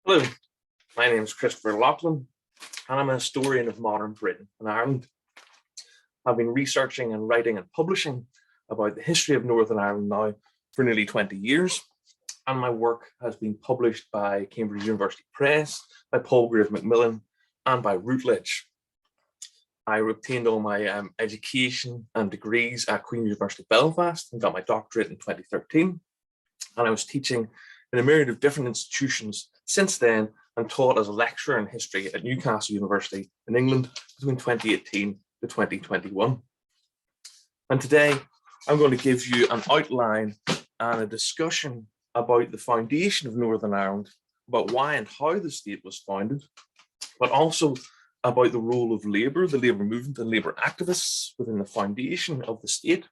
Hello, my name is Christopher Loughlin, and I'm a historian of modern Britain and Ireland. I've been researching and writing and publishing about the history of Northern Ireland now for nearly 20 years, and my work has been published by Cambridge University Press, by Palgrave Macmillan, and by Routledge. I obtained all my education and degrees at Queen's University Belfast and got my doctorate in 2013, and I was teaching in a myriad of different institutions since then and taught as a lecturer in history at Newcastle University in England between 2018 to 2021. And today I'm going to give you an outline and a discussion about the foundation of Northern Ireland, about why and how the state was founded, but also about the role of labour, the labour movement and labour activists within the foundation of the state,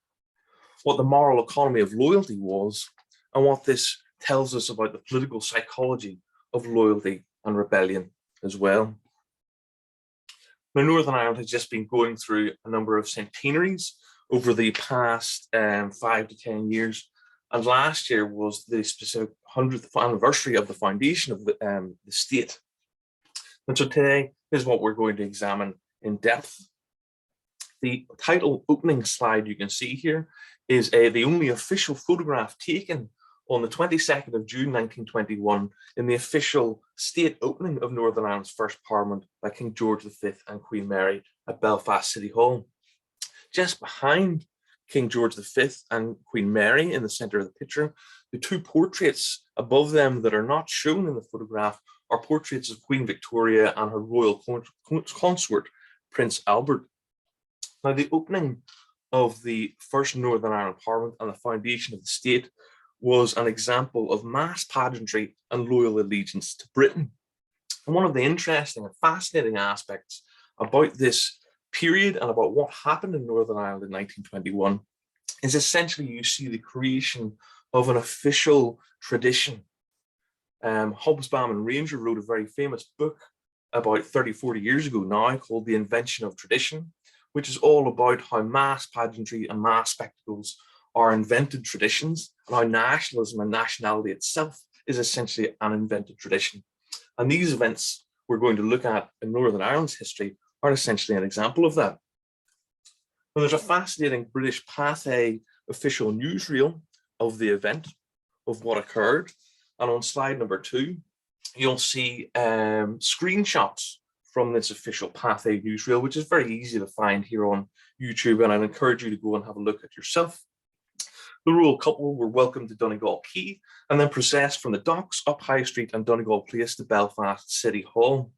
what the moral economy of loyalty was, and what this tells us about the political psychology of loyalty and rebellion as well. Now, Northern Ireland has just been going through a number of centenaries over the past 5 to 10 years, and last year was the specific 100th anniversary of the foundation of the state. And so today is what we're going to examine in depth. The title opening slide you can see here is the only official photograph taken on the 22nd of June 1921 in the official state opening of Northern Ireland's first Parliament by King George V and Queen Mary at Belfast City Hall. Just behind King George V and Queen Mary in the centre of the picture, the two portraits above them that are not shown in the photograph are portraits of Queen Victoria and her royal consort, Prince Albert. Now, the opening of the first Northern Ireland Parliament and the foundation of the state was an example of mass pageantry and loyal allegiance to Britain. And one of the interesting and fascinating aspects about this period and about what happened in Northern Ireland in 1921 is essentially you see the creation of an official tradition. Hobsbawm and Ranger wrote a very famous book about 30, 40 years ago now called The Invention of Tradition, which is all about how mass pageantry and mass spectacles are invented traditions, and how nationalism and nationality itself is essentially an invented tradition. And these events we're going to look at in Northern Ireland's history are essentially an example of that. Now, there's a fascinating British Pathé official newsreel of the event, of what occurred. And on slide number 2, you'll see screenshots from this official Pathé newsreel, which is very easy to find here on YouTube, and I'd encourage you to go and have a look at yourself. The royal couple were welcomed to Donegal Quay and then processed from the docks up High Street and Donegal Place to Belfast City Hall.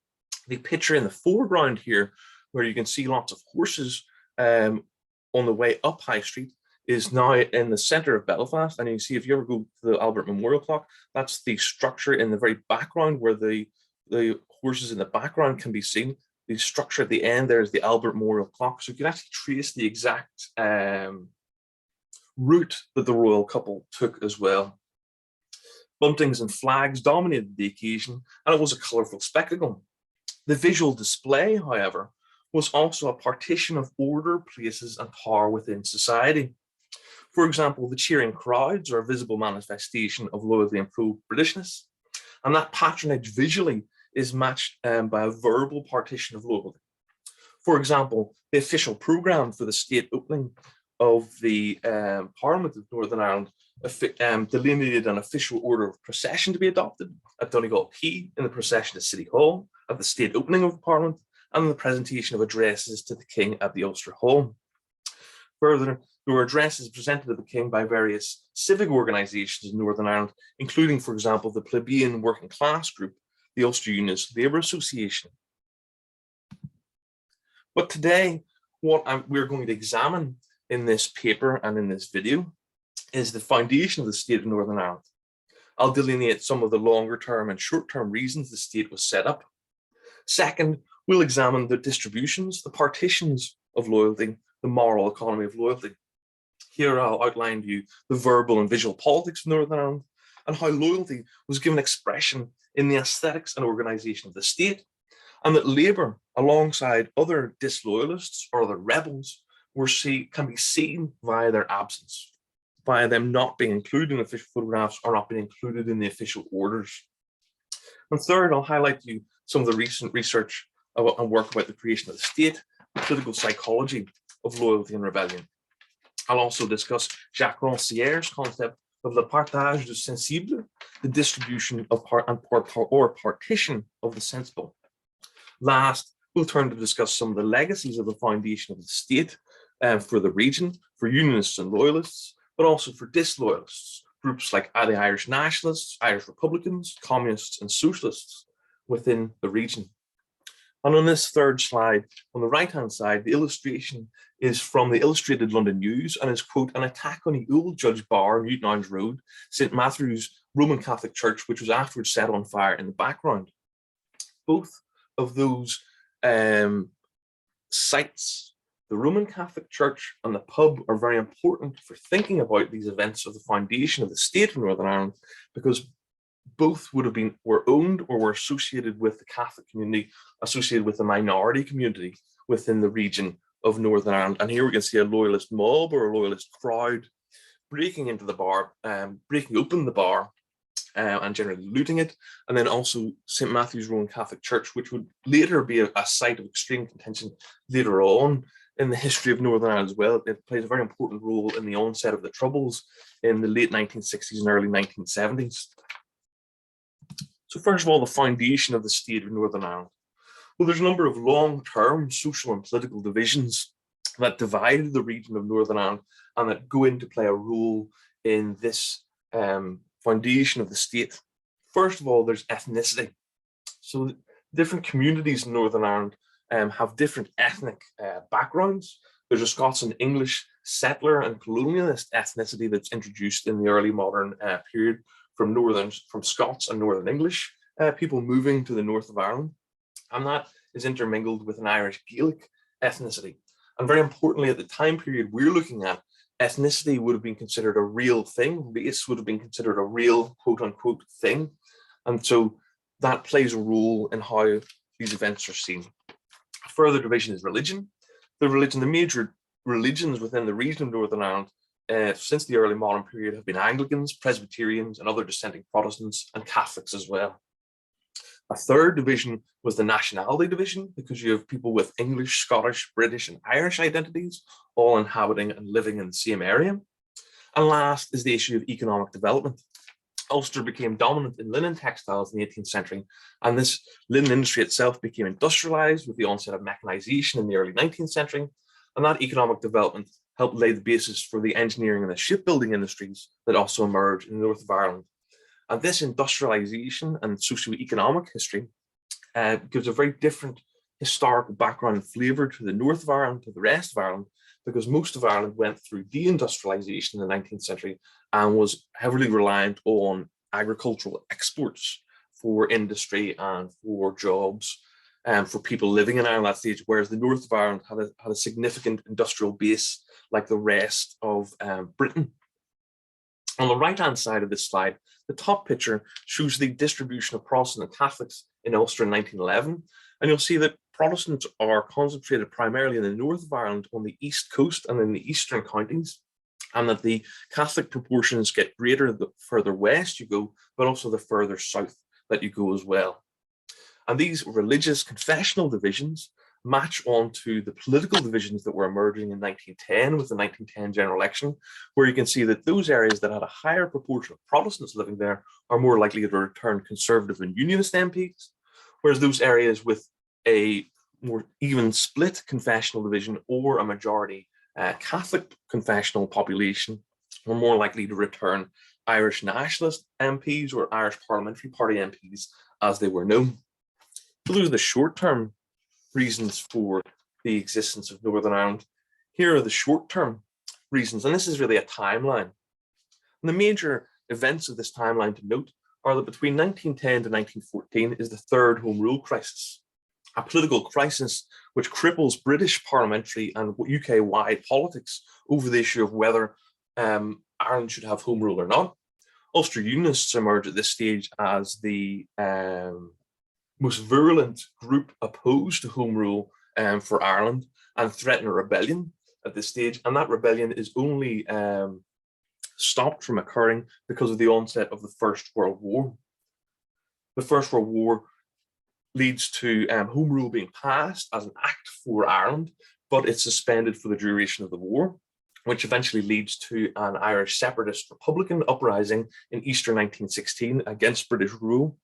The picture in the foreground here, where you can see lots of horses on the way up High Street, is now in the centre of Belfast. And you see, if you ever go to the Albert Memorial Clock, that's the structure in the very background where the horses in the background can be seen. The structure at the end there is the Albert Memorial Clock. So you can actually trace the exact route that the royal couple took as well. Buntings and flags dominated the occasion, and it was a colourful spectacle. The visual display, however, was also a partition of order, places, and power within society. For example, the cheering crowds are a visible manifestation of loyalty and pro-Britishness, and that patronage visually is matched by a verbal partition of loyalty. For example, the official programme for the state opening of the Parliament of Northern Ireland delineated an official order of procession to be adopted at Donegal Quay, in the procession to City Hall, at the state opening of the Parliament, and the presentation of addresses to the King at the Ulster Hall. Further, there were addresses presented to the King by various civic organisations in Northern Ireland, including, for example, the plebeian working class group, the Ulster Unionist Labour Association. But today, what we're going to examine in this paper and in this video is the foundation of the state of Northern Ireland. I'll delineate some of the longer term and short term reasons the state was set up. Second, we'll examine the distributions, the partitions of loyalty, the moral economy of loyalty. Here I'll outline to you the verbal and visual politics of Northern Ireland and how loyalty was given expression in the aesthetics and organisation of the state, and that Labour, alongside other disloyalists or other rebels, can be seen via their absence, via them not being included in official photographs or not being included in the official orders. And third, I'll highlight to you some of the recent research and work about the creation of the state, the political psychology of loyalty and rebellion. I'll also discuss Jacques Rancière's concept of le partage du sensible, the distribution of partition of the sensible. Last, we'll turn to discuss some of the legacies of the foundation of the state for the region, for unionists and loyalists, but also for disloyalists, groups like the Irish nationalists, Irish Republicans, communists, and socialists within the region. And on this third slide, on the right-hand side, the illustration is from the Illustrated London News and is, quote, an attack on the old Judge Bar, Newtownards Road, St. Matthew's Roman Catholic Church, which was afterwards set on fire in the background. Both of those sites, the Roman Catholic Church and the pub, are very important for thinking about these events of the foundation of the state of Northern Ireland, because both were owned or were associated with the Catholic community, associated with the minority community within the region of Northern Ireland. And here we can see a loyalist mob or a loyalist crowd breaking into the bar, breaking open the bar, and generally looting it. And then also St. Matthew's Roman Catholic Church, which would later be a site of extreme contention later on in the history of Northern Ireland as well. It plays a very important role in the onset of the Troubles in the late 1960s and early 1970s. So first of all, the foundation of the state of Northern Ireland. Well, there's a number of long-term social and political divisions that divided the region of Northern Ireland and that go in to play a role in this foundation of the state. First of all, there's ethnicity. So different communities in Northern Ireland have different ethnic backgrounds. There's a Scots and English settler and colonialist ethnicity that's introduced in the early modern period from Scots and Northern English people moving to the north of Ireland. And that is intermingled with an Irish Gaelic ethnicity. And very importantly, at the time period we're looking at, ethnicity would have been considered a real thing. Race would have been considered a real quote unquote thing. And so that plays a role in how these events are seen. A further division is religion. The major religions within the region of Northern Ireland since the early modern period have been Anglicans, Presbyterians, and other dissenting Protestants, and Catholics as well. A third division was the nationality division, because you have people with English, Scottish, British, and Irish identities all inhabiting and living in the same area. And last is the issue of economic development. Ulster became dominant in linen textiles in the 18th century, and this linen industry itself became industrialized with the onset of mechanization in the early 19th century, and that economic development helped lay the basis for the engineering and the shipbuilding industries that also emerged in the north of Ireland. And this industrialization and socio-economic history gives a very different historical background and flavour to the north of Ireland, to the rest of Ireland, because most of Ireland went through deindustrialization in the 19th century and was heavily reliant on agricultural exports for industry and for jobs and for people living in Ireland at that stage, whereas the north of Ireland had a significant industrial base like the rest of Britain. On the right-hand side of this slide, the top picture shows the distribution of Protestant and Catholics in Ulster in 1911. And you'll see that Protestants are concentrated primarily in the north of Ireland on the east coast and in the eastern counties, and that the Catholic proportions get greater the further west you go, but also the further south that you go as well. And these religious confessional divisions match onto the political divisions that were emerging in 1910 with the 1910 general election, where you can see that those areas that had a higher proportion of Protestants living there are more likely to return Conservative and Unionist MPs, whereas those areas with a more even split confessional division or a majority Catholic confessional population were more likely to return Irish nationalist MPs or Irish Parliamentary Party MPs as they were known. So those are the short-term reasons for the existence of Northern Ireland. Here are the short-term reasons, and this is really a timeline. And the major events of this timeline to note are that between 1910 to 1914 is the Third Home Rule Crisis, a political crisis which cripples British parliamentary and UK-wide politics over the issue of whether Ireland should have home rule or not. Ulster Unionists emerge at this stage as the most virulent group opposed to home rule for Ireland and threaten a rebellion at this stage. And that rebellion is only stopped from occurring because of the onset of the First World War. The First World War leads to Home Rule being passed as an act for Ireland, but it's suspended for the duration of the war, which eventually leads to an Irish separatist Republican uprising in Easter 1916 against British rule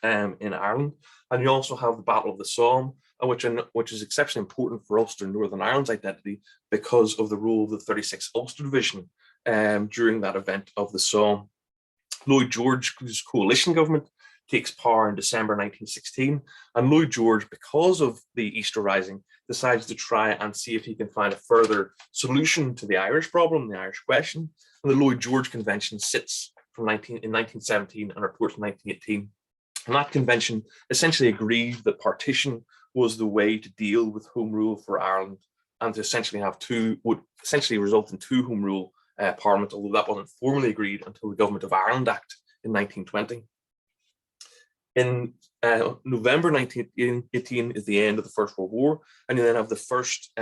in Ireland. And you also have the Battle of the Somme, which is exceptionally important for Ulster and Northern Ireland's identity because of the role of the 36th Ulster Division during that event of the Somme. Lloyd George's coalition government takes power in December 1916, and Lloyd George, because of the Easter Rising, decides to try and see if he can find a further solution to the Irish problem, the Irish question. And the Lloyd George Convention sits in 1917 and reports in 1918. And that convention essentially agreed that partition was the way to deal with home rule for Ireland, and to essentially have would essentially result in two home rule parliaments, although that wasn't formally agreed until the Government of Ireland Act in 1920. In November 1918 is the end of the First World War, and you then have the first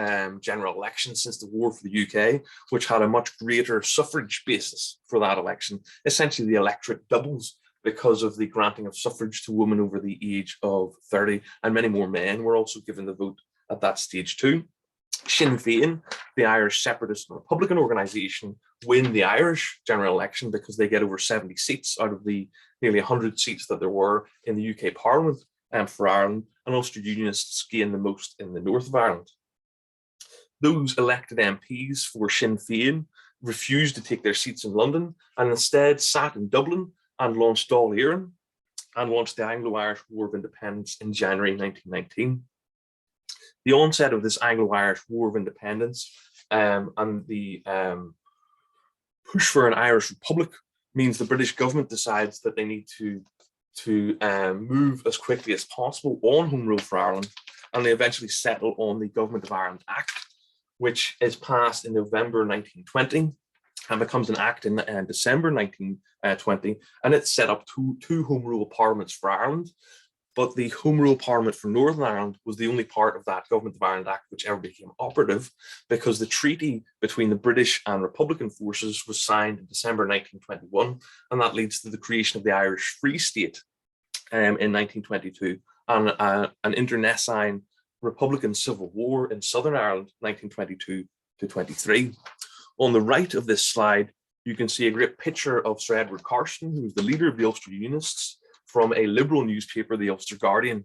general election since the war for the UK, which had a much greater suffrage basis for that election. Essentially, the electorate doubles because of the granting of suffrage to women over the age of 30, and many more men were also given the vote at that stage too. Sinn Féin, the Irish separatist and Republican organisation, win the Irish general election because they get over 70 seats out of the nearly 100 seats that there were in the UK Parliament for Ireland, and Ulster Unionists gain the most in the north of Ireland. Those elected MPs for Sinn Féin refused to take their seats in London and instead sat in Dublin and launched Dáil Éireann and launched the Anglo-Irish War of Independence in January 1919. The onset of this Anglo-Irish War of Independence and the push for an Irish Republic means the British government decides that they need to move as quickly as possible on home rule for Ireland, and they eventually settle on the Government of Ireland Act, which is passed in November 1920 and becomes an act in December 1920, and it set up two home rule parliaments for Ireland. But the Home Rule Parliament for Northern Ireland was the only part of that Government of Ireland Act which ever became operative, because the treaty between the British and Republican forces was signed in December 1921, and that leads to the creation of the Irish Free State in 1922, and an internecine Republican Civil War in Southern Ireland, 1922 to 23. On the right of this slide, you can see a great picture of Sir Edward Carson, who was the leader of the Ulster Unionists, from a liberal newspaper, the Ulster Guardian.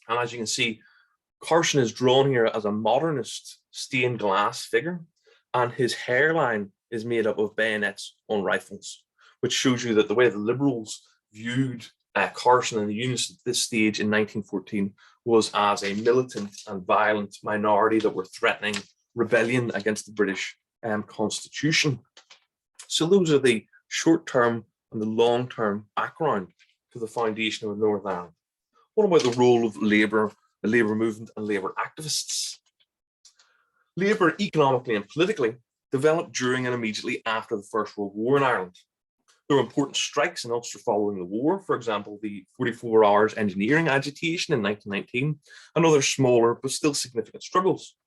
And as you can see, Carson is drawn here as a modernist stained glass figure, and his hairline is made up of bayonets on rifles, which shows you that the way the Liberals viewed Carson and the Unionists at this stage in 1914 was as a militant and violent minority that were threatening rebellion against the British Constitution. So those are the short-term and the long-term background to the foundation of Northern Ireland. What about the role of Labour, the Labour movement and Labour activists? Labour, economically and politically, developed during and immediately after the First World War in Ireland. There were important strikes in Ulster following the war, for example, the 44 Hours engineering agitation in 1919, and other smaller but still significant struggles.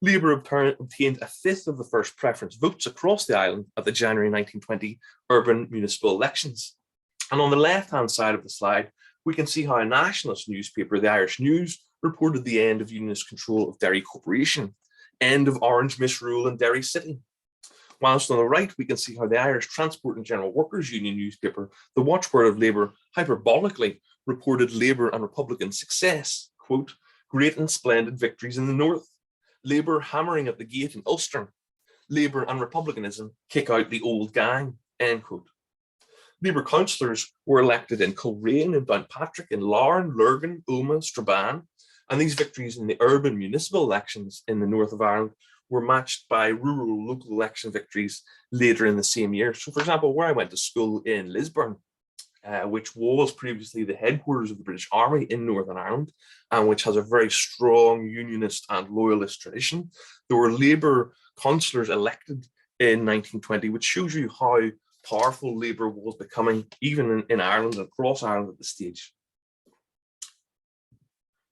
Labour obtained a fifth of the first preference votes across the island at the January 1920 urban municipal elections. And on the left-hand side of the slide, we can see how a nationalist newspaper, the Irish News, reported the end of Unionist control of Derry Corporation, end of Orange misrule in Derry City. Whilst on the right, we can see how the Irish Transport and General Workers Union newspaper, the watchword of Labour, hyperbolically reported Labour and Republican success, quote, great and splendid victories in the north, Labour hammering at the gate in Ulster, Labour and Republicanism kick out the old gang, end quote. Labour councillors were elected in Coleraine, in Downpatrick, in Larne, Lurgan, Omagh, Strabane, and these victories in the urban municipal elections in the north of Ireland were matched by rural local election victories later in the same year. So, for example, where I went to school in Lisburn, which was previously the headquarters of the British Army in Northern Ireland, and which has a very strong unionist and loyalist tradition, there were Labour councillors elected in 1920, which shows you how powerful Labour was becoming, even in Ireland and across Ireland at this stage.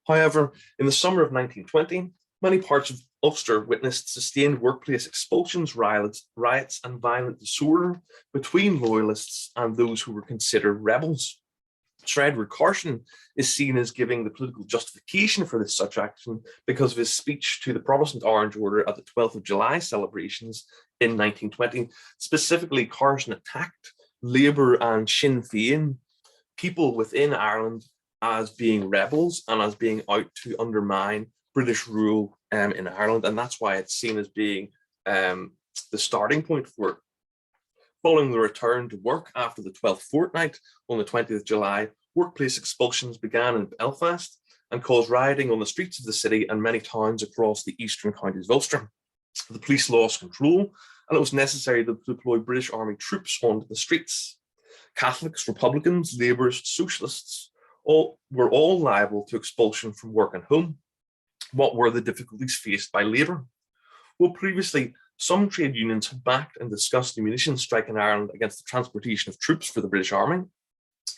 However, in the summer of 1920, many parts of Ulster witnessed sustained workplace expulsions, riots, and violent disorder between loyalists and those who were considered rebels. Sir Edward Carson is seen as giving the political justification for this such action because of his speech to the Protestant Orange Order at the 12th of July celebrations in 1920. Specifically, Carson attacked Labour and Sinn Féin, people within Ireland, as being rebels and as being out to undermine British rule in Ireland. And that's why it's seen as being the starting point for it. Following the return to work after the 12th fortnight on the 20th of July, workplace expulsions began in Belfast and caused rioting on the streets of the city and many towns across the eastern counties of Ulster. The police lost control, and it was necessary to deploy British Army troops onto the streets. Catholics, Republicans, Labourists, Socialists were all liable to expulsion from work and home. What were the difficulties faced by Labour? Well, previously, some trade unions had backed and discussed the munitions strike in Ireland against the transportation of troops for the British Army.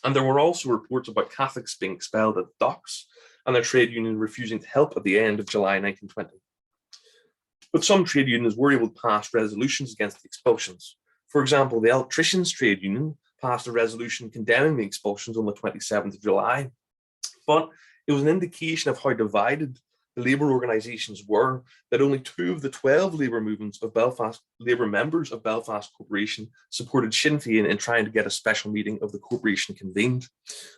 And there were also reports about Catholics being expelled at the docks and their trade union refusing to help at the end of July 1920. But some trade unions were able to pass resolutions against the expulsions. For example, the Electricians Trade Union passed a resolution condemning the expulsions on the 27th of July. But it was an indication of how divided the Labour organisations were that only 2 of the 12 Labour movements of Belfast, Labour members of Belfast Corporation, supported Sinn Féin in trying to get a special meeting of the corporation convened.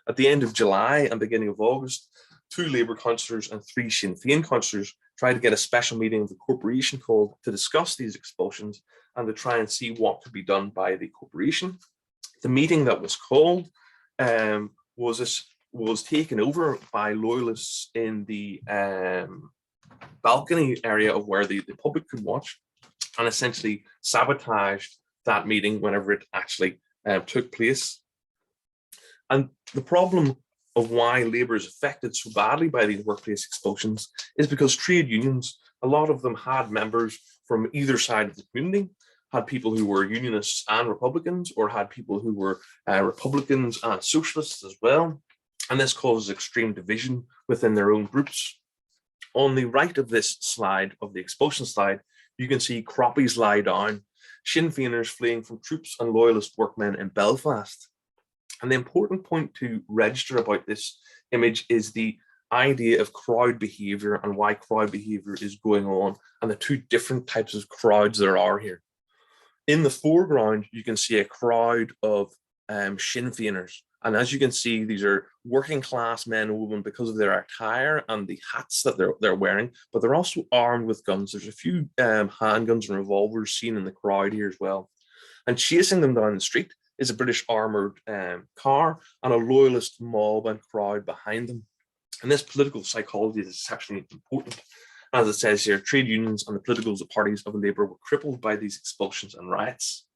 At the end of July and beginning of August, 2 Labour councillors and 3 Sinn Féin councillors tried to get a special meeting of the corporation called to discuss these expulsions and to try and see what could be done by the corporation. The meeting that was called was taken over by loyalists in the balcony area of where the public could watch, and essentially sabotaged that meeting whenever it actually took place. And the problem of why Labour is affected so badly by these workplace expulsions is because trade unions, a lot of them had members from either side of the community, had people who were unionists and Republicans, or had people who were Republicans and socialists as well. And this causes extreme division within their own groups. On the right of this slide, of the expulsion slide, you can see croppies lie down, Sinn Féiners fleeing from troops and loyalist workmen in Belfast. And the important point to register about this image is the idea of crowd behaviour and why crowd behaviour is going on, and the 2 different types of crowds there are here. In the foreground, you can see a crowd of Sinn Féiners. And as you can see, these are working class men and women because of their attire and the hats that they're wearing, but they're also armed with guns. There's a few handguns and revolvers seen in the crowd here as well. And chasing them down the street is a British armoured car and a loyalist mob and crowd behind them. And this political psychology is exceptionally important. As it says here, trade unions and the political parties of Labour were crippled by these expulsions and riots.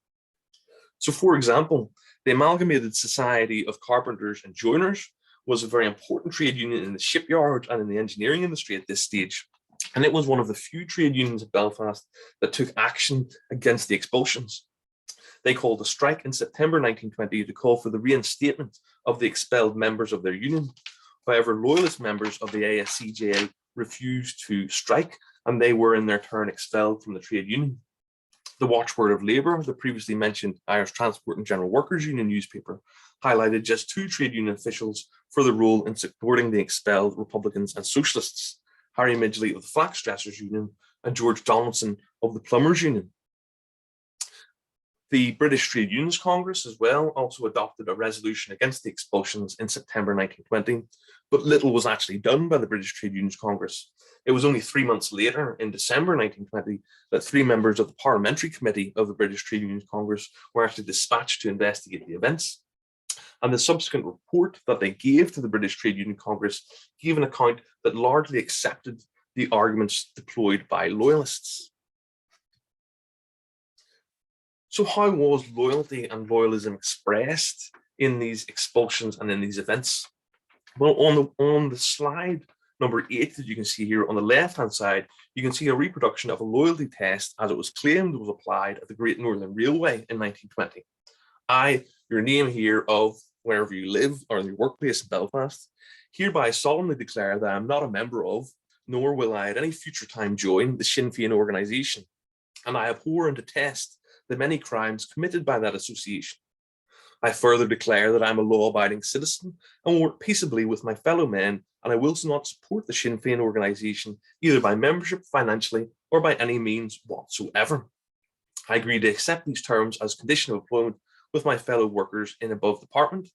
So, for example, the Amalgamated Society of Carpenters and Joiners was a very important trade union in the shipyards and in the engineering industry at this stage. And it was one of the few trade unions of Belfast that took action against the expulsions. They called a strike in September 1920 to call for the reinstatement of the expelled members of their union. However, loyalist members of the ASCJA refused to strike, and they were in their turn expelled from the trade union. The Watchword of Labour, the previously mentioned Irish Transport and General Workers Union newspaper, highlighted just 2 trade union officials for the role in supporting the expelled Republicans and Socialists: Harry Midgley of the Flax Dressers Union and George Donaldson of the Plumbers Union. The British Trade Unions Congress as well also adopted a resolution against the expulsions in September 1920, but little was actually done by the British Trade Unions Congress. It was only 3 months later, in December 1920, that 3 members of the Parliamentary Committee of the British Trade Unions Congress were actually dispatched to investigate the events. And the subsequent report that they gave to the British Trade Union Congress gave an account that largely accepted the arguments deployed by loyalists. So how was loyalty and loyalism expressed in these expulsions and in these events? Well, on the slide number 8 that you can see here on the left-hand side, you can see a reproduction of a loyalty test as it was claimed was applied at the Great Northern Railway in 1920. I, your name here of wherever you live or your workplace in Belfast, hereby solemnly declare that I am not a member of, nor will I at any future time join, the Sinn Féin organisation, and I abhor and detest the many crimes committed by that association. I further declare that I am a law-abiding citizen and will work peaceably with my fellow men, and I will not support the Sinn Féin organisation either by membership, financially, or by any means whatsoever. I agree to accept these terms as condition of employment with my fellow workers in above department.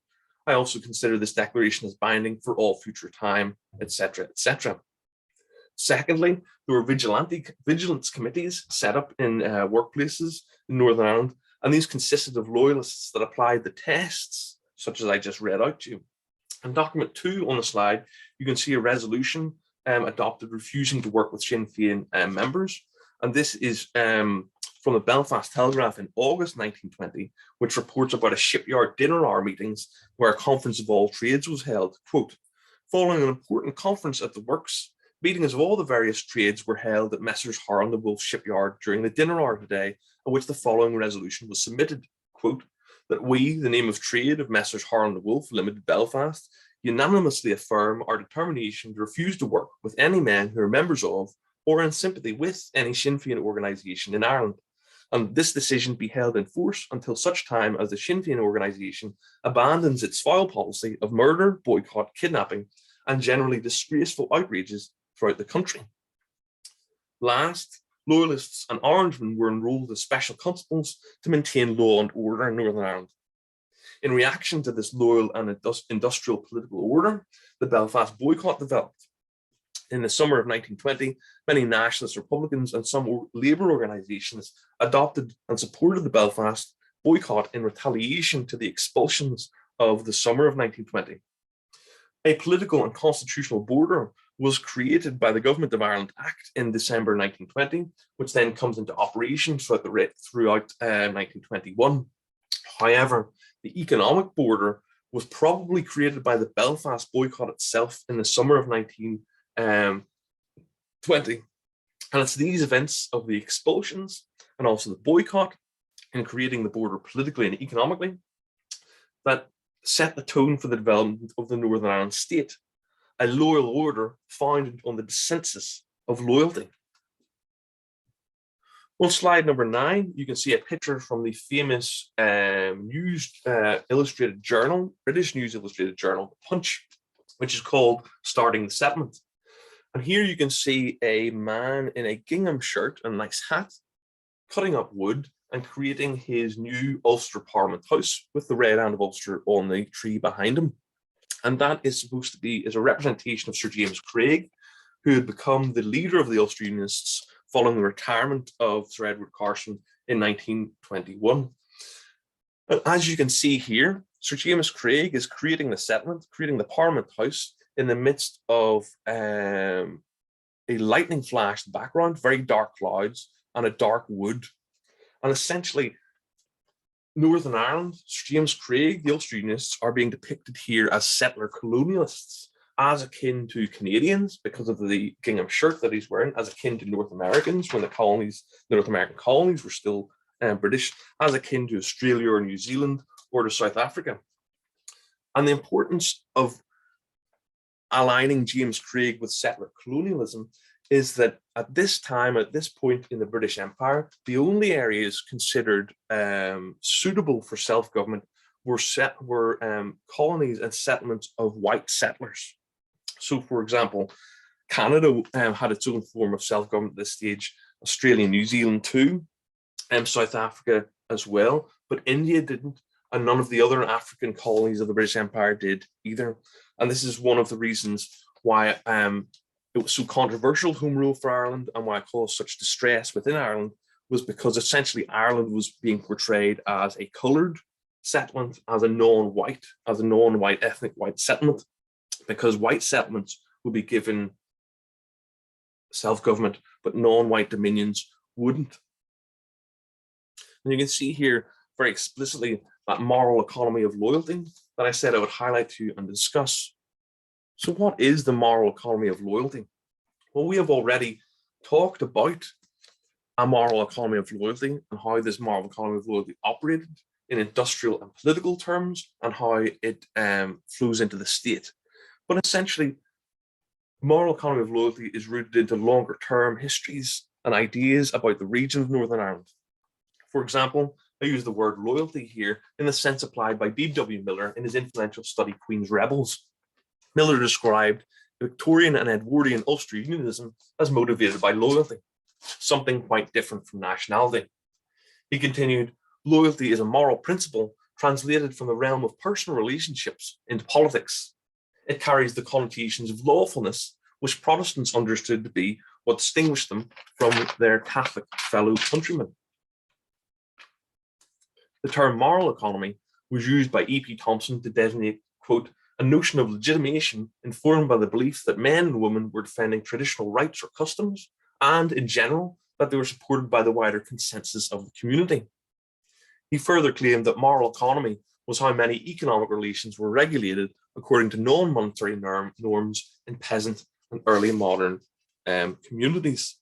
I also consider this declaration as binding for all future time, etc., etc. Secondly, there were vigilance committees set up in workplaces in Northern Ireland, and these consisted of loyalists that applied the tests, such as I just read out to you. In document 2 on the slide, you can see a resolution adopted refusing to work with Sinn Féin members, and this is from the Belfast Telegraph in August 1920, which reports about a shipyard dinner hour meetings where a conference of all trades was held. Quote, following an important conference at the works, meetings of all the various trades were held at Messrs. Harland and Wolff shipyard during the dinner hour today, at which the following resolution was submitted. Quote, that we, the name of trade of Messrs. Harland and Wolff Limited Belfast, unanimously affirm our determination to refuse to work with any men who are members of or in sympathy with any Sinn Féin organisation in Ireland, and this decision be held in force until such time as the Sinn Féin organisation abandons its foul policy of murder, boycott, kidnapping, and generally disgraceful outrages throughout the country. Last, loyalists and Orangemen were enrolled as special constables to maintain law and order in Northern Ireland. In reaction to this loyal and industrial political order, the Belfast boycott developed. In the summer of 1920, many nationalist Republicans and some labour organisations adopted and supported the Belfast boycott in retaliation to the expulsions of the summer of 1920. A political and constitutional border was created by the Government of Ireland Act in December 1920, which then comes into operation throughout 1921. However, the economic border was probably created by the Belfast boycott itself in the summer of 1920. And it's these events of the expulsions and also the boycott in creating the border politically and economically that set the tone for the development of the Northern Ireland state, a loyal order founded on the dissensus of loyalty. On slide number 9, you can see a picture from the famous illustrated journal, British News Illustrated Journal, Punch, which is called Starting the Settlement. And here you can see a man in a gingham shirt and nice hat, cutting up wood and creating his new Ulster Parliament House with the red hand of Ulster on the tree behind him. And that is supposed to be a representation of Sir James Craig, who had become the leader of the Ulster Unionists following the retirement of Sir Edward Carson in 1921. And as you can see here, Sir James Craig is creating the settlement, creating the Parliament House in the midst of a lightning flashed background, very dark clouds, and a dark wood. And essentially, Northern Ireland, Sir James Craig, the Ulster Unionists, are being depicted here as settler colonialists, as akin to Canadians because of the gingham shirt that he's wearing, as akin to North Americans when the North American colonies were still British, as akin to Australia or New Zealand or to South Africa. And the importance of aligning James Craig with settler colonialism is that at this time, at this point in the British Empire, the only areas considered suitable for self-government were colonies and settlements of white settlers. So, for example, Canada had its own form of self-government at this stage, Australia and New Zealand too, and South Africa as well, but India didn't, and none of the other African colonies of the British Empire did either. And this is one of the reasons why it was so controversial, Home Rule for Ireland, and why it caused such distress within Ireland, was because essentially Ireland was being portrayed as a coloured settlement, as a non-white ethnic white settlement, because white settlements would be given self-government, but non-white dominions wouldn't. And you can see here very explicitly that moral economy of loyalty that I said I would highlight to you and discuss. So what is the moral economy of loyalty? Well, we have already talked about a moral economy of loyalty and how this moral economy of loyalty operated in industrial and political terms and how it flows into the state. But essentially, moral economy of loyalty is rooted into longer term histories and ideas about the region of Northern Ireland. For example, I use the word loyalty here in the sense applied by B.W. Miller in his influential study Queen's Rebels. Miller described Victorian and Edwardian Ulster Unionism as motivated by loyalty, something quite different from nationality. He continued, loyalty is a moral principle translated from the realm of personal relationships into politics. It carries the connotations of lawfulness, which Protestants understood to be what distinguished them from their Catholic fellow countrymen. The term moral economy was used by E.P. Thompson to designate, quote, a notion of legitimation informed by the belief that men and women were defending traditional rights or customs, and in general, that they were supported by the wider consensus of the community. He further claimed that moral economy was how many economic relations were regulated according to non-monetary norms in peasant and early modern communities.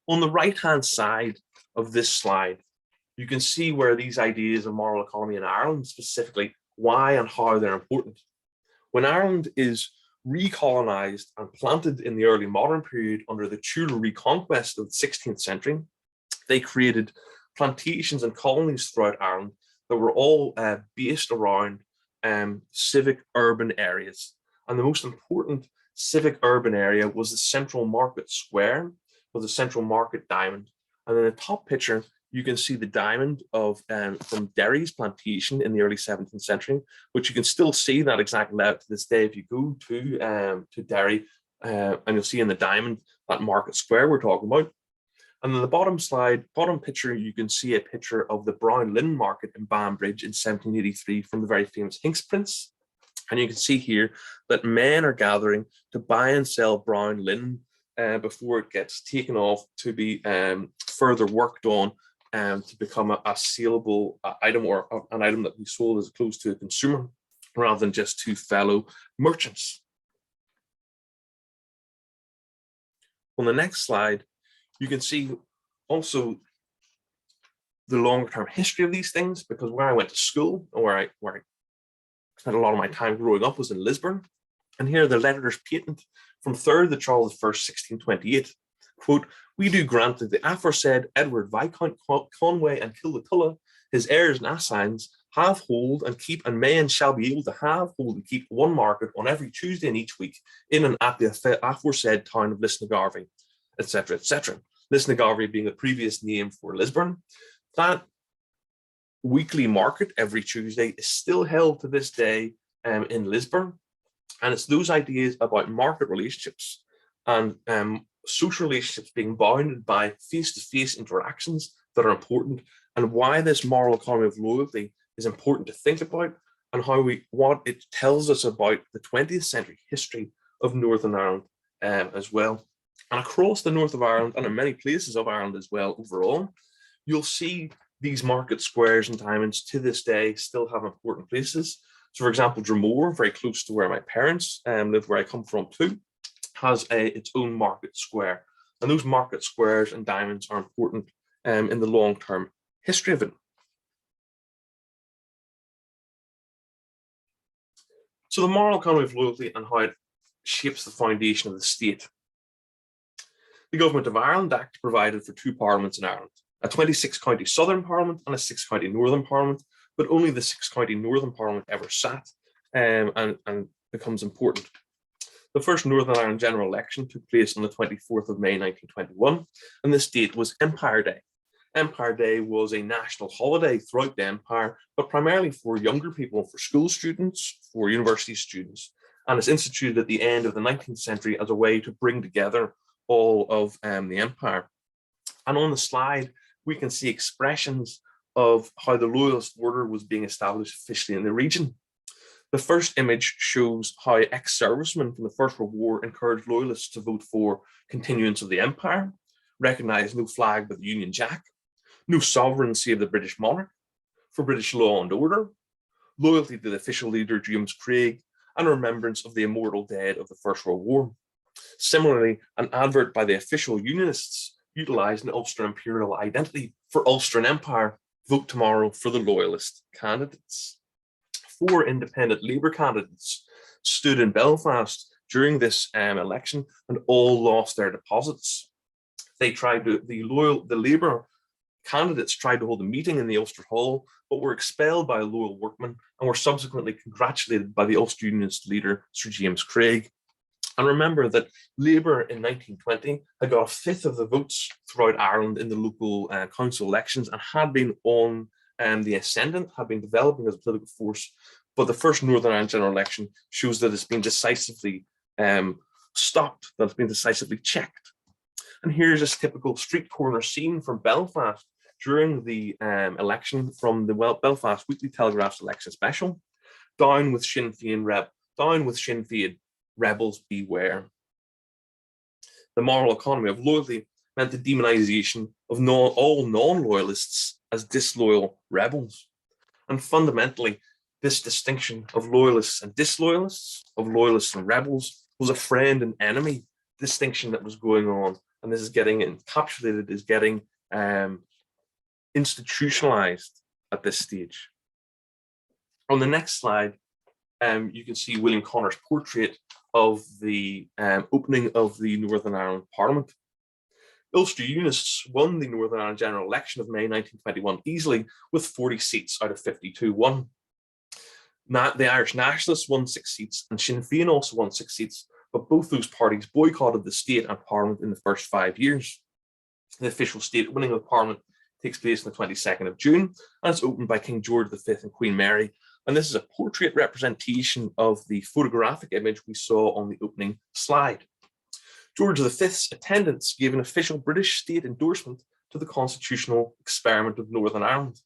On the right-hand side of this slide, you can see where these ideas of moral economy in Ireland, specifically why and how they're important. When Ireland is recolonized and planted in the early modern period under the Tudor reconquest of the 16th century, they created plantations and colonies throughout Ireland that were all based around civic urban areas. And the most important civic urban area was the Central Market Square, was the Central Market Diamond. And in the top picture, you can see the diamond of from Derry's plantation in the early 17th century, which you can still see that exact layout to this day if you go to Derry, and you'll see in the diamond that market square we're talking about. And then the bottom picture, you can see a picture of the Brown Linen Market in Banbridge in 1783 from the very famous Hinks prints. And you can see here that men are gathering to buy and sell brown linen before it gets taken off to be further worked on to become a saleable item, or an item that we sold as close to a consumer rather than just to fellow merchants. On the next slide, you can see also the longer-term history of these things, because where I went to school, and where I spent a lot of my time growing up, was in Lisburn. And here the letter's patent from 3rd of Charles I, 1628, quote, we do grant that the aforesaid Edward Viscount Conway and Kilwattulla, his heirs and assigns, have, hold, and keep, and may and shall be able to have, hold, and keep one market on every Tuesday in each week in and at the aforesaid town of Lisnagarvey, etc., etc. Lisnagarvey being the previous name for Lisburn. That weekly market every Tuesday is still held to this day in Lisburn. And it's those ideas about market relationships and social relationships being bounded by face-to-face interactions that are important, and why this moral economy of loyalty is important to think about, and what it tells us about the 20th century history of Northern Ireland as well. And across the north of Ireland, and in many places of Ireland as well overall, you'll see these market squares and diamonds to this day still have important places. So for example, Dromore, very close to where my parents live, where I come from too, has its own market square. And those market squares and diamonds are important in the long-term history of it. So the moral economy of loyalty and how it shapes the foundation of the state. The Government of Ireland Act provided for 2 parliaments in Ireland, a 26-county Southern Parliament and a 6-county Northern Parliament, but only the 6-county Northern Parliament ever sat and becomes important. The first Northern Ireland general election took place on the 24th of May 1921, and this date was Empire Day. Empire Day was a national holiday throughout the empire, but primarily for younger people, for school students, for university students, and it's instituted at the end of the 19th century as a way to bring together all of the empire. And on the slide, we can see expressions of how the Loyalist order was being established officially in the region. The first image shows how ex-servicemen from the First World War encouraged Loyalists to vote for continuance of the empire, recognise no flag but the Union Jack, no sovereignty of the British monarch, for British law and order, loyalty to the official leader James Craig, and remembrance of the immortal dead of the First World War. Similarly, an advert by the official Unionists utilised an Ulster imperial identity for Ulster and Empire, vote tomorrow for the Loyalist candidates. 4 independent Labour candidates stood in Belfast during this election and all lost their deposits. They tried to, the Labour Candidates tried to hold a meeting in the Ulster Hall, but were expelled by loyal workmen and were subsequently congratulated by the Ulster Unionist leader, Sir James Craig. And remember that Labour in 1920 had got a fifth of the votes throughout Ireland in the local council elections and had been on the ascendant, had been developing as a political force. But the first Northern Ireland general election shows that it's been decisively stopped, that it's been decisively checked. And here's this typical street corner scene from Belfast during the election from the Belfast Weekly Telegraph's election special. Down with Sinn Féin rebels beware. The moral economy of loyalty meant the demonization of all non-loyalists as disloyal rebels. And fundamentally, this distinction of loyalists and disloyalists, of loyalists and rebels, was a friend and enemy distinction that was going on. And this is getting encapsulated, is getting institutionalized at this stage. On the next slide, you can see William Connor's portrait of the opening of the Northern Ireland Parliament. Ulster Unionists won the Northern Ireland general election of May 1921 easily with 40 seats out of 52 won. The Irish Nationalists won 6 seats and Sinn Féin also won 6 seats, but both those parties boycotted the state and Parliament in the first 5 years. The official state opening of Parliament takes place on the 22nd of June and it's opened by King George V and Queen Mary. And this is a portrait representation of the photographic image we saw on the opening slide. George V's attendants gave an official British state endorsement to the constitutional experiment of Northern Ireland.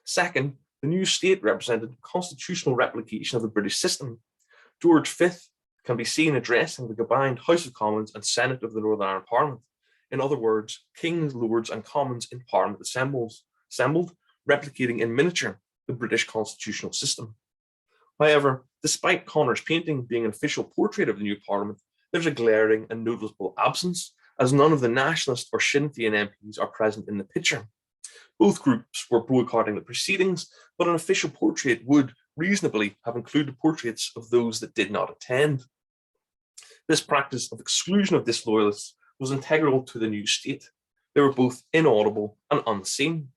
Second, the new state represented constitutional replication of the British system. George V can be seen addressing the combined House of Commons and Senate of the Northern Ireland Parliament. In other words, kings, lords, and commons in Parliament assembled, replicating in miniature the British constitutional system. However, despite Connor's painting being an official portrait of the new Parliament, there's a glaring and noticeable absence, as none of the Nationalist or Sinn Féin MPs are present in the picture. Both groups were boycotting the proceedings, but an official portrait would reasonably have included portraits of those that did not attend. This practice of exclusion of disloyalists was integral to the new state. They were both inaudible and unseen.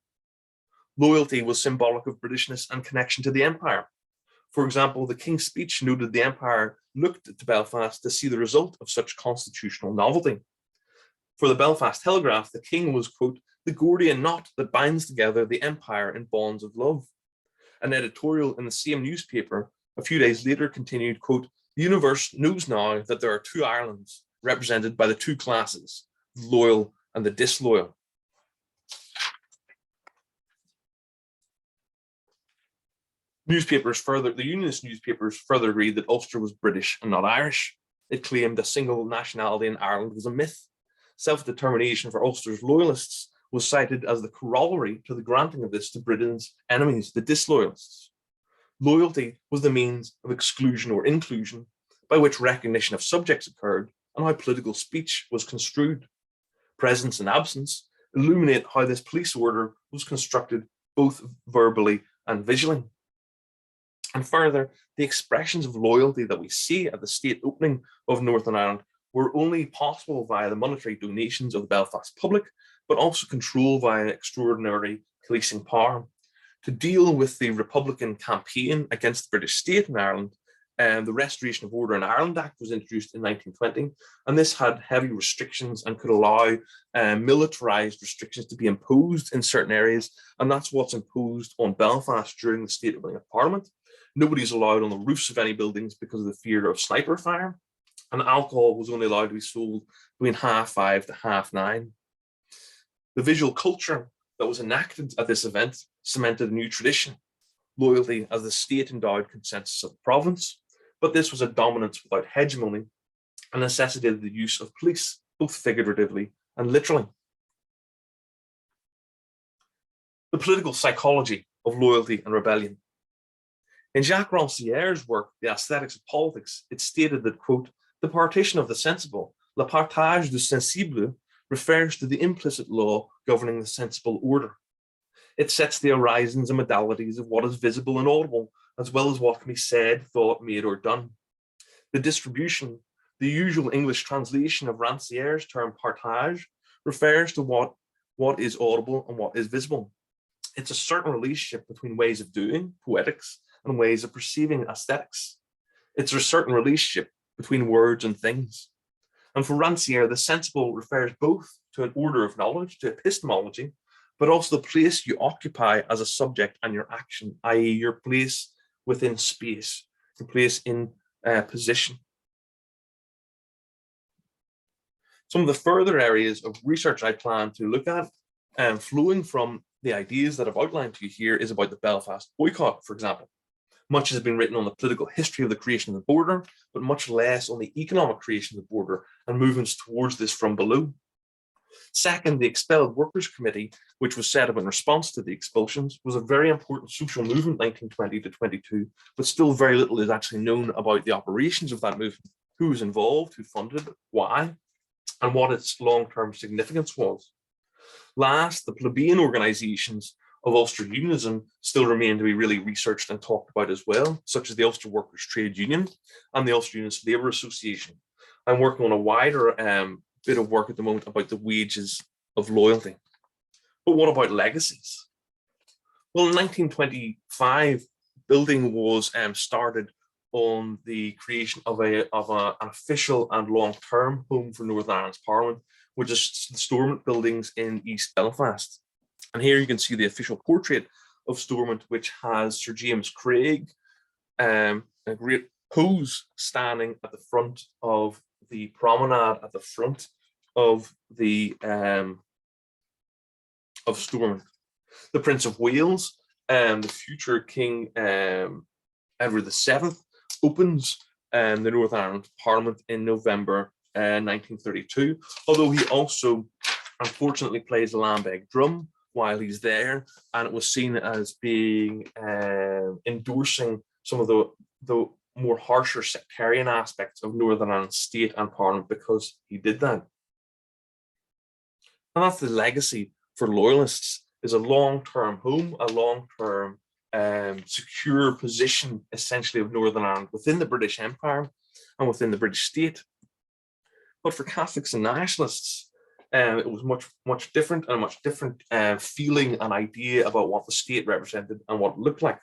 Loyalty was symbolic of Britishness and connection to the empire. For example, the King's speech noted the empire looked to Belfast to see the result of such constitutional novelty. For the Belfast Telegraph, the King was, quote, the Gordian knot that binds together the empire in bonds of love. An editorial in the same newspaper a few days later continued, quote, the universe knows now that there are two Irelands represented by the two classes, the loyal and the disloyal. The Unionist newspapers further agreed that Ulster was British and not Irish. It claimed a single nationality in Ireland was a myth. Self-determination for Ulster's loyalists was cited as the corollary to the granting of this to Britain's enemies, the disloyalists. Loyalty was the means of exclusion or inclusion by which recognition of subjects occurred and how political speech was construed. Presence and absence illuminate how this police order was constructed both verbally and visually. And further, the expressions of loyalty that we see at the state opening of Northern Ireland were only possible via the monetary donations of the Belfast public, but also control via extraordinary policing power. To deal with the Republican campaign against the British state in Ireland, the Restoration of Order in Ireland Act was introduced in 1920, and this had heavy restrictions and could allow militarized restrictions to be imposed in certain areas, and that's what's imposed on Belfast during the state opening of Parliament. Nobody's allowed on the roofs of any buildings because of the fear of sniper fire, and alcohol was only allowed to be sold between 5:30 to 9:30. The visual culture that was enacted at this event cemented a new tradition, loyalty as the state-endowed consensus of the province, but this was a dominance without hegemony and necessitated the use of police, both figuratively and literally. The political psychology of loyalty and rebellion. In Jacques Rancière's work, The Aesthetics of Politics, it stated that, quote, the partition of the sensible, le partage du sensible, refers to the implicit law governing the sensible order. It sets the horizons and modalities of what is visible and audible, as well as what can be said, thought, made, or done. The distribution, the usual English translation of Rancière's term partage, refers to what what is audible and what is visible. It's a certain relationship between ways of doing, poetics, and ways of perceiving, aesthetics. It's a certain relationship between words and things. And for Rancière, the sensible refers both to an order of knowledge, to epistemology, but also the place you occupy as a subject and your action, i.e. your place within space, your place in position. Some of the further areas of research I plan to look at, flowing from the ideas that I've outlined to you here, is about the Belfast boycott, for example. Much has been written on the political history of the creation of the border, but much less on the economic creation of the border and movements towards this from below. Second, the Expelled Workers Committee, which was set up in response to the expulsions, was a very important social movement 1920 to 22, but still very little is actually known about the operations of that movement, who was involved, who funded it, why, and what its long-term significance was. Last, the plebeian organizations of Ulster Unionism still remain to be really researched and talked about as well, such as the Ulster Workers' Trade Union and the Ulster Unionist Labour Association. I'm working on a wider bit of work at the moment about the wages of loyalty. But what about legacies? Well, in 1925, building was started on the creation of an official and long-term home for Northern Ireland's Parliament, which is the Stormont buildings in East Belfast. And here you can see the official portrait of Stormont, which has Sir James Craig, a great pose, standing at the front of the promenade at the front of the of Stormont. The Prince of Wales, the future King Edward VII, opens the Northern Ireland Parliament in November 1932, although he also unfortunately plays a lambeg drum while he's there, and it was seen as being endorsing some of the more harsher sectarian aspects of Northern Ireland state and Parliament because he did that. And that's the legacy for loyalists, is a long-term home, a long-term secure position essentially of Northern Ireland within the British Empire and within the British state. But for Catholics and nationalists, it was much different, and a much different feeling and idea about what the state represented and what it looked like.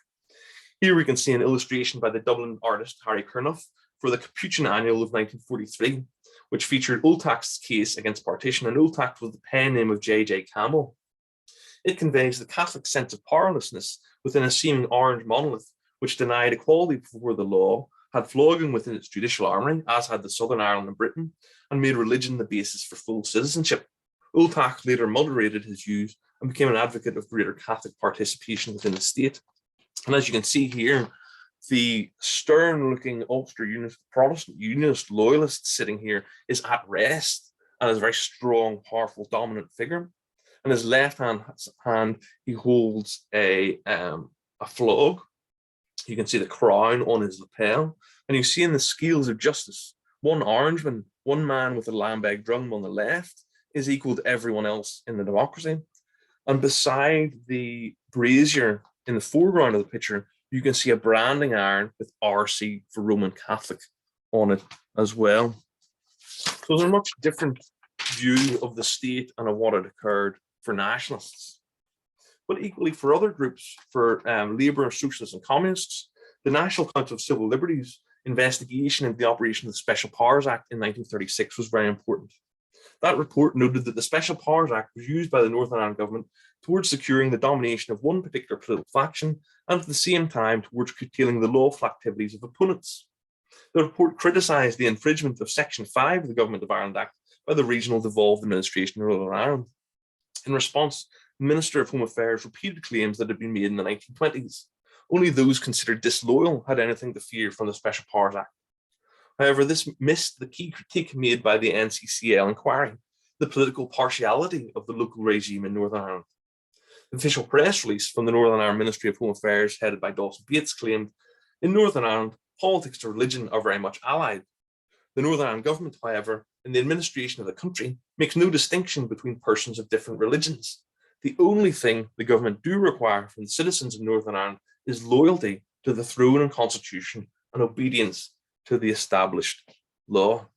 Here we can see an illustration by the Dublin artist Harry Curnoff for the Capuchin Annual of 1943, which featured Ultax's case against partition, and Ultax was the pen name of J.J. Campbell. It conveys the Catholic sense of powerlessness within a seeming orange monolith, which denied equality before the law, had flogging within its judicial armoury, as had the Southern Ireland and Britain, and made religion the basis for full citizenship. Ultax later moderated his views and became an advocate of greater Catholic participation within the state. And as you can see here, the stern-looking Ulster Unionist, Protestant Unionist loyalist sitting here is at rest and is a very strong, powerful, dominant figure. In his left hand, he holds a flog. You can see the crown on his lapel, and you see in the scales of justice, one Orangeman, one man with a lambeg drum on the left, is equal to everyone else in the democracy. And beside the brazier in the foreground of the picture, you can see a branding iron with RC for Roman Catholic on it as well. So there's a much different view of the state and of what had occurred for nationalists. But equally for other groups, for Labour, Socialists and Communists, the National Council of Civil Liberties investigation into the operation of the Special Powers Act in 1936 was very important. That report noted that the Special Powers Act was used by the Northern Ireland government towards securing the domination of one particular political faction, and at the same time towards curtailing the lawful activities of opponents. The report criticised the infringement of Section 5 of the Government of Ireland Act by the Regional Devolved Administration of Northern Ireland. In response, the Minister of Home Affairs repeated claims that had been made in the 1920s. Only those considered disloyal had anything to fear from the Special Powers Act. However, this missed the key critique made by the NCCL inquiry, the political partiality of the local regime in Northern Ireland. The official press release from the Northern Ireland Ministry of Home Affairs, headed by Dawson Bates, claimed, "In Northern Ireland, politics and religion are very much allied. The Northern Ireland government, however, in the administration of the country, makes no distinction between persons of different religions. The only thing the government do require from the citizens of Northern Ireland is loyalty to the throne and constitution and obedience to the established law."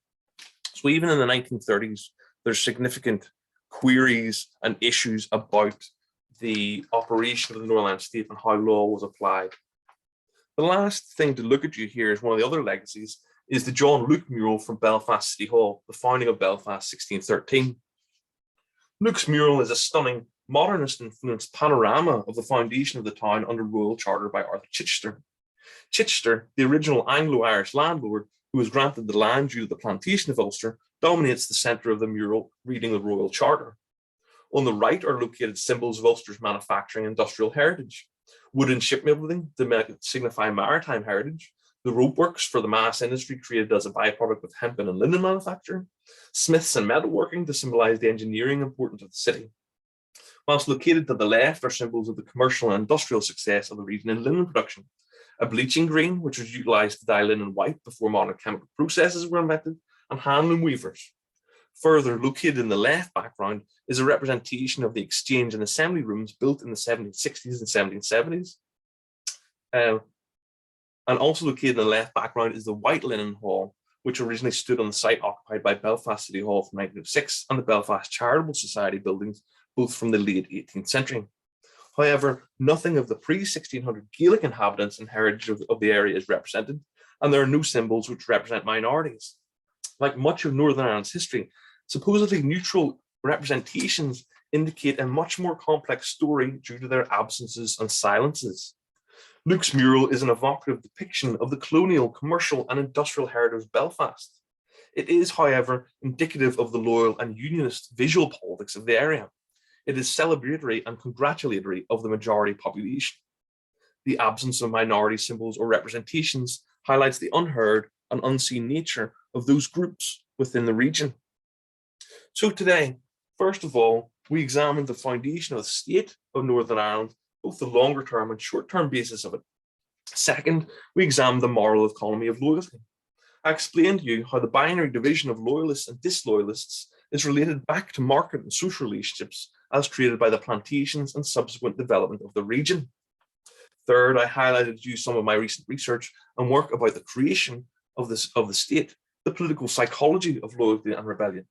So even in the 1930s, there's significant queries and issues about the operation of the Northern Ireland state and how law was applied. The last thing to look at you here is one of the other legacies is the John Luke mural from Belfast City Hall, the founding of Belfast 1613. Luke's mural is a stunning modernist-influenced panorama of the foundation of the town under royal charter by Arthur Chichester. Chichester, the original Anglo-Irish landlord who was granted the land due to the plantation of Ulster, dominates the centre of the mural reading the royal charter. On the right are located symbols of Ulster's manufacturing and industrial heritage. Wooden shipbuilding to signify maritime heritage, the rope works for the mass industry created as a byproduct of hempen and linen manufacture, smiths and metalworking to symbolize the engineering importance of the city. Whilst located to the left are symbols of the commercial and industrial success of the region in linen production. A bleaching green, which was utilized to dye linen white before modern chemical processes were invented, and handloom weavers. Further, located in the left background is a representation of the exchange and assembly rooms built in the 1760s and 1770s. And also located in the left background is the White Linen Hall, which originally stood on the site occupied by Belfast City Hall from 1906 and the Belfast Charitable Society buildings, both from the late 18th century. However, nothing of the pre-1600 Gaelic inhabitants and heritage of the area is represented, and there are no symbols which represent minorities. Like much of Northern Ireland's history, supposedly neutral representations indicate a much more complex story due to their absences and silences. Luke's mural is an evocative depiction of the colonial, commercial, and industrial heritage of Belfast. It is, however, indicative of the loyal and unionist visual politics of the area. It is celebratory and congratulatory of the majority population. The absence of minority symbols or representations highlights the unheard and unseen nature of those groups within the region. So today, first of all, we examined the foundation of the state of Northern Ireland, both the longer term and short term basis of it. Second, we examined the moral economy of loyalty. I explained to you how the binary division of loyalists and disloyalists is related back to market and social relationships as created by the plantations and subsequent development of the region. Third, I highlighted to you some of my recent research and work about the creation of the state, the political psychology of loyalty and rebellion.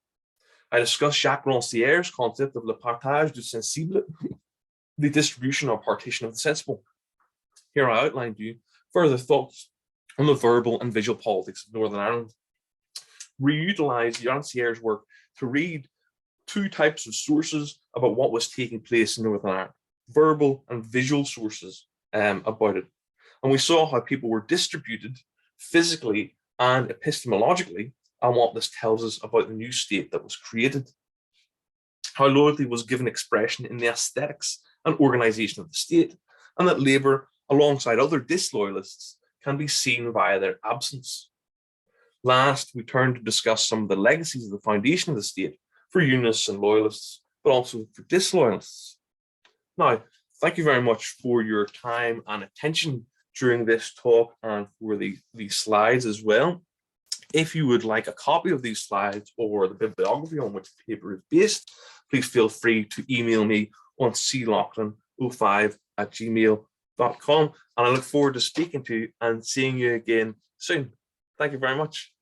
I discussed Jacques Rancière's concept of le partage du sensible, the distribution or partition of the sensible. Here I outlined to you further thoughts on the verbal and visual politics of Northern Ireland. Reutilize Rancière's work to read two types of sources about what was taking place in Northern Ireland, verbal and visual sources about it. And we saw how people were distributed physically and epistemologically, and what this tells us about the new state that was created. How loyalty was given expression in the aesthetics and organization of the state, and that Labour, alongside other disloyalists, can be seen via their absence. Last, we turn to discuss some of the legacies of the foundation of the state for unionists and loyalists, but also for disloyalists. Now, thank you very much for your time and attention during this talk and for these slides as well. If you would like a copy of these slides or the bibliography on which the paper is based, please feel free to email me on cloughlin05@gmail.com. And I look forward to speaking to you and seeing you again soon. Thank you very much.